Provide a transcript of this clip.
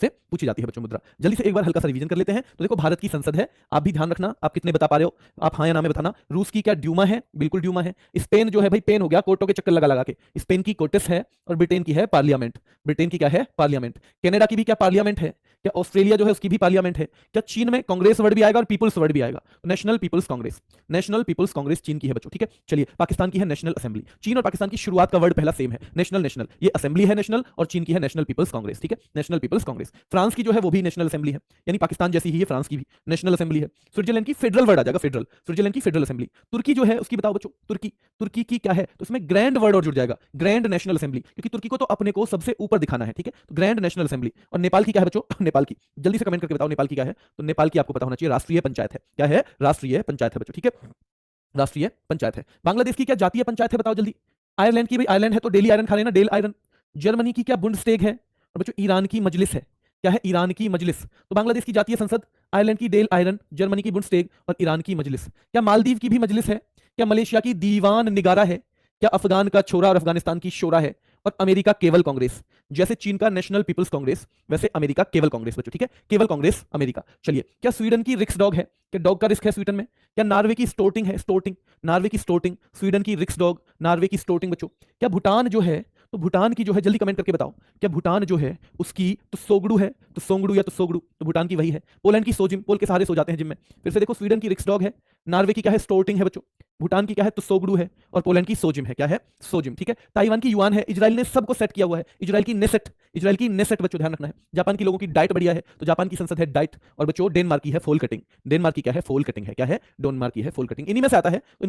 से पूछी जाती है बच्चों मुद्रा। जल्दी से एक बार हल्का सा रिवीजन कर लेते हैं। तो देखो भारत की संसद है, आप भी ध्यान रखना, आप कितने बता पा रहे हो, आप हाँ या ना में बताना। रूस की क्या ड्यूमा है, बिल्कुल ड्यूमा है। स्पेन जो है भाई पेन हो गया कोर्टों के चक्कर लगा लगा के, स्पेन की कोर्टेस है। और ब्रिटेन की है पार्लियामेंट, ब्रिटेन की क्या है पार्लियामेंट। कनाडा की भी क्या पार्लियामेंट है, क्या ऑस्ट्रेलिया जो है उसकी भी पार्लियामेंट है। क्या चीन में कांग्रेस वर्ड भी आएगा और पीपल्स वर्ड भी आएगा, national people's congress, national people's congress चीन की है बच्चों, ठीक है। चलिए पाकिस्तान की है नेशनल असेंबली। चीन और पाकिस्तान की शुरुआत का वर्ड पहला सेम है, नेशनल नेशनल, ये असेंबली है नेशनल, और चीन की है नेशनल पीपल्स कांग्रेस, ठीक है, नेशनल पीपल्स कांग्रेस। फ्रांस की जो है वो भी नेशनल असेंबली है, यानी पाकिस्तान जैसी ही है फ्रांस की भी नेशनल असेंबली है। स्विट्जरलैंड की फेडरल वर्ड आ जाएगा, फेडरल, स्विट्जरलैंड की फेडरल असेंबली। तुर्की जो है उसकी बताओ बच्चों, तुर्की, तुर्की की क्या है, तो इसमें ग्रैंड वर्ड और जुड़ जाएगा, ग्रैंड नेशनल असेंबली, क्योंकि तुर्की को तो अपने को सबसे ऊपर दिखाना है, ठीक है, तो ग्रैंड नेशनल असेंबली। और नेपाल की क्या है बच्चों, नेपाल की जल्दी से कमेंट करके बताओ नेपाल की क्या है। तो नेपाल की आपको पता होना चाहिए राष्ट्रीय पंचायत है, क्या है, राष्ट्रीय पंचायत है बच्चों, ठीक है, राष्ट्रीय पंचायत है। बांग्लादेश की क्या जातीय पंचायत है बताओ जल्दी। आयरलैंड की, भाई आयरलैंड है तो डेली आयरन खा लेना, डेल आयरन। जर्मनी की क्या बुंडस्टेग है, और बच्चों ईरान की मजलिस है, क्या है, ईरान की मजलिस। तो बांग्लादेश की जातीय संसद, आयरलैंड की डेल आयरन, जर्मनी की बुंडस्टेग और ईरान की मजलिस। क्या मालदीव की भी मजलिस है, क्या मलेशिया की दीवान निगारा है, क्या अफगान का छोरा और अफगानिस्तान की शोरा है, और अमेरिका केवल कांग्रेस। जैसे चीन का नेशनल पीपल्स कांग्रेस, वैसे अमेरिका केवल कांग्रेस बच्चों, ठीक है, केवल कांग्रेस अमेरिका। चलिए, क्या स्वीडन की रिक्स डॉग है, क्या डॉग का रिस्क है स्वीडन में। क्या नॉर्वे की स्टोर्टिंग है, स्टोर्टिंग, नॉर्वे की स्टोर्टिंग, स्वीडन की रिक्स डॉग, नॉर्वे की स्टोर्टिंग बच्चों। क्या भूटान जो है, तो भूटान की जो है जल्दी कमेंट करके बताओ, क्या भूटान जो है उसकी तो सोगड़ू है, तो सोंगड़ू या तो सोगड़ू, तो भूटान की वही है। पोलैंड की सोजिम, पोल के सहारे सो जाते हैं जिम में। फिर से देखो, स्वीडन की रिक्स डॉग है, नॉर्वे की क्या है स्टोर्टिंग है बच्चों, भूटान की क्या है तो सोगड़ू है, और पोलैंड की सोजिम है, क्या है सोजिम, ठीक है। ताइवान की युआन है, इजराइल ने सबको सेट किया हुआ है, इजराइल की नेसेट, इजराइल की नेसेट बच्चों ध्यान रखना है। जापान की लोगों की डाइट बढ़िया है, तो जापान की संसद है डाइट। और बच्चों डेनमार्क की है फोल कटिंग, डेनमार्क की क्या है फोल कटिंग है, क्या है डेनमार्क की है फोल कटिंग। इन्हीं में से आता है।